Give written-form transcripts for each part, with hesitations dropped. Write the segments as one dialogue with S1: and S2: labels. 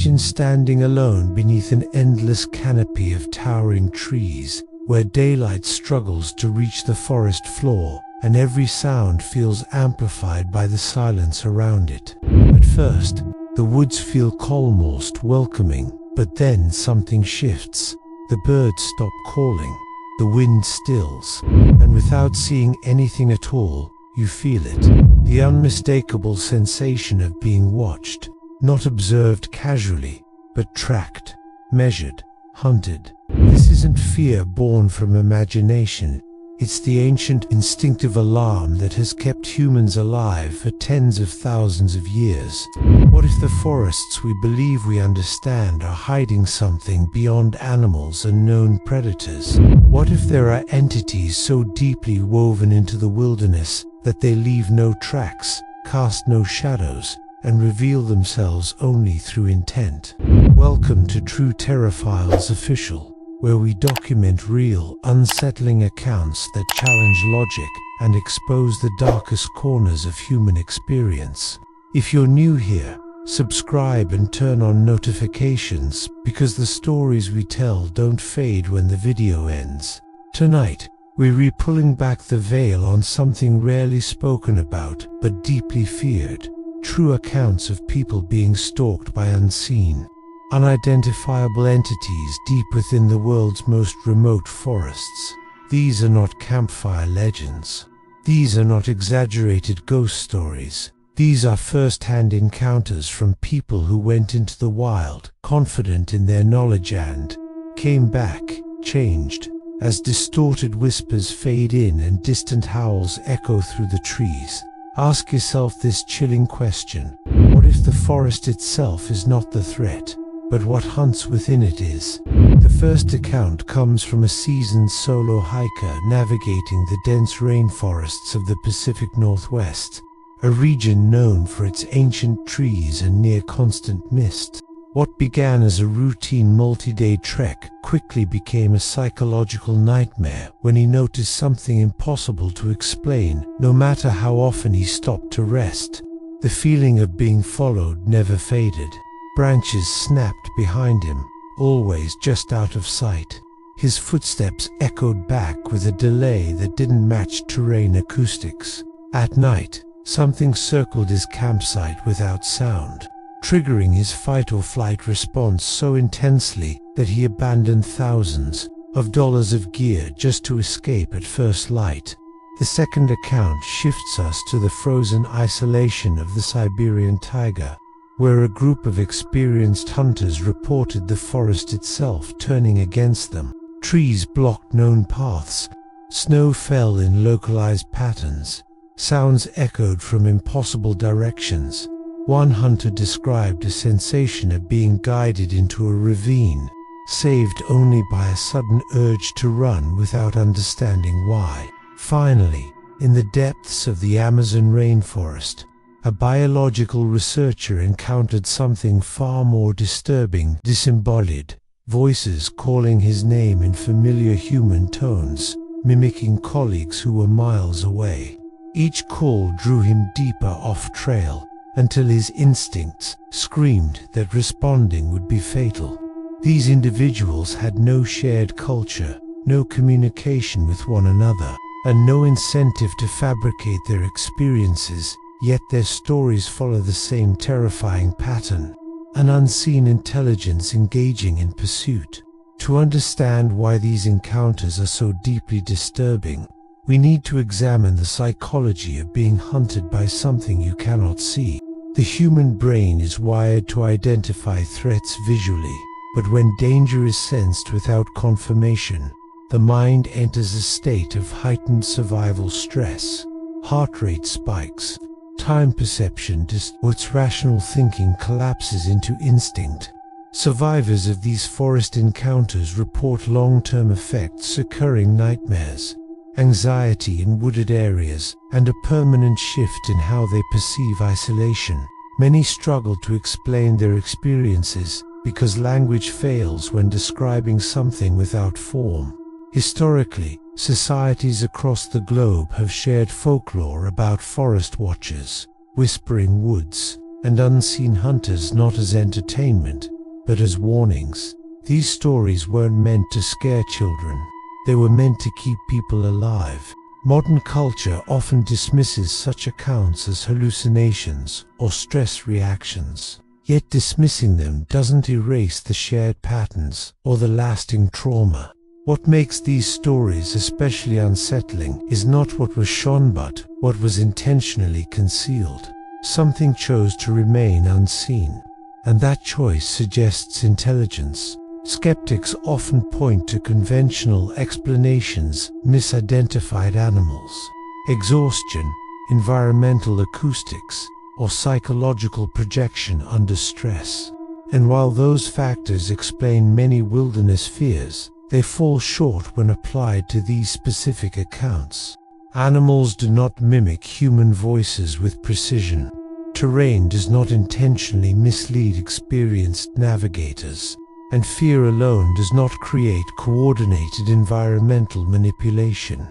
S1: Imagine standing alone beneath an endless canopy of towering trees, where daylight struggles to reach the forest floor, and every sound feels amplified by the silence around it. At first, the woods feel almost welcoming, but then something shifts. The birds stop calling, the wind stills, and without seeing anything at all, you feel it. The unmistakable sensation of being watched, not observed casually, but tracked, measured, hunted. This isn't fear born from imagination. It's the ancient instinctive alarm that has kept humans alive for tens of thousands of years. What if the forests we believe we understand are hiding something beyond animals and known predators? What if there are entities so deeply woven into the wilderness that they leave no tracks, cast no shadows, and reveal themselves only through intent? Welcome to True Terror Files Official, where we document real, unsettling accounts that challenge logic and expose the darkest corners of human experience. If you're new here, subscribe and turn on notifications, because the stories we tell don't fade when the video ends. Tonight, we're pulling back the veil on something rarely spoken about, but deeply feared. True accounts of people being stalked by unseen, unidentifiable entities deep within the world's most remote forests. These are not campfire legends. These are not exaggerated ghost stories. These are first-hand encounters from people who went into the wild, confident in their knowledge, and came back, changed. As distorted whispers fade in and distant howls echo through the trees, ask yourself this chilling question: what if the forest itself is not the threat, but what hunts within it is? The first account comes from a seasoned solo hiker navigating the dense rainforests of the Pacific Northwest, a region known for its ancient trees and near-constant mist. What began as a routine multi-day trek quickly became a psychological nightmare when he noticed something impossible to explain, no matter how often he stopped to rest. The feeling of being followed never faded. Branches snapped behind him, always just out of sight. His footsteps echoed back with a delay that didn't match terrain acoustics. At night, something circled his campsite without sound, triggering his fight-or-flight response so intensely that he abandoned thousands of dollars of gear just to escape at first light. The second account shifts us to the frozen isolation of the Siberian taiga, where a group of experienced hunters reported the forest itself turning against them. Trees blocked known paths, snow fell in localized patterns, sounds echoed from impossible directions. One hunter described a sensation of being guided into a ravine, saved only by a sudden urge to run without understanding why. Finally, in the depths of the Amazon rainforest, a biological researcher encountered something far more disturbing: disembodied voices calling his name in familiar human tones, mimicking colleagues who were miles away. Each call drew him deeper off-trail, until his instincts screamed that responding would be fatal. These individuals had no shared culture, no communication with one another, and no incentive to fabricate their experiences, yet their stories follow the same terrifying pattern: an unseen intelligence engaging in pursuit. To understand why these encounters are so deeply disturbing, we need to examine the psychology of being hunted by something you cannot see. The human brain is wired to identify threats visually, but when danger is sensed without confirmation, the mind enters a state of heightened survival stress. Heart rate spikes, time perception distorts, rational thinking collapses into instinct. Survivors of these forest encounters report long-term effects occurring nightmares, anxiety in wooded areas, and a permanent shift in how they perceive isolation. Many struggle to explain their experiences because language fails when describing something without form. Historically, societies across the globe have shared folklore about forest watchers, whispering woods, and unseen hunters, not as entertainment, but as warnings. These stories weren't meant to scare children. They were meant to keep people alive. Modern culture often dismisses such accounts as hallucinations or stress reactions. Yet dismissing them doesn't erase the shared patterns or the lasting trauma. What makes these stories especially unsettling is not what was shown but what was intentionally concealed. Something chose to remain unseen, and that choice suggests intelligence. Skeptics often point to conventional explanations: misidentified animals, exhaustion, environmental acoustics, or psychological projection under stress. And while those factors explain many wilderness fears, they fall short when applied to these specific accounts. Animals do not mimic human voices with precision. Terrain does not intentionally mislead experienced navigators. And fear alone does not create coordinated environmental manipulation.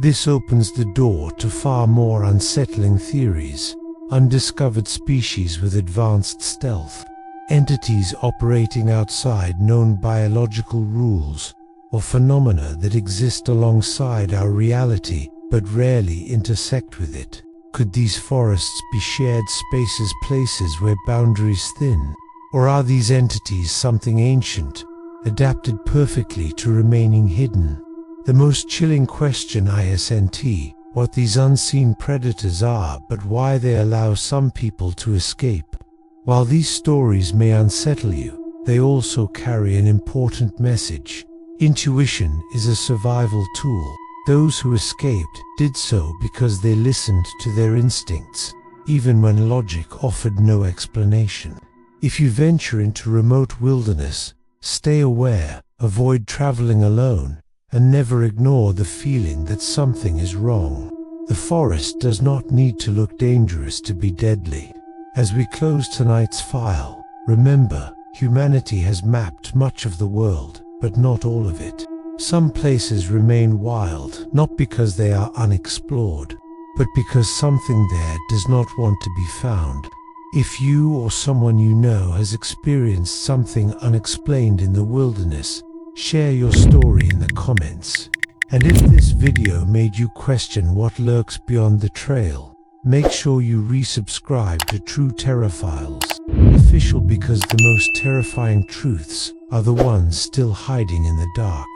S1: This opens the door to far more unsettling theories: undiscovered species with advanced stealth, entities operating outside known biological rules, or phenomena that exist alongside our reality but rarely intersect with it. Could these forests be shared spaces, places where boundaries thin? Or are these entities something ancient, adapted perfectly to remaining hidden? The most chilling question isn't what these unseen predators are, but why they allow some people to escape. While these stories may unsettle you, they also carry an important message. Intuition is a survival tool. Those who escaped did so because they listened to their instincts, even when logic offered no explanation. If you venture into remote wilderness, stay aware, avoid traveling alone, and never ignore the feeling that something is wrong. The forest does not need to look dangerous to be deadly. As we close tonight's file, remember, humanity has mapped much of the world, but not all of it. Some places remain wild, not because they are unexplored, but because something there does not want to be found. If you or someone you know has experienced something unexplained in the wilderness, share your story in the comments. And if this video made you question what lurks beyond the trail, make sure you resubscribe to True Terror Files Official, because the most terrifying truths are the ones still hiding in the dark.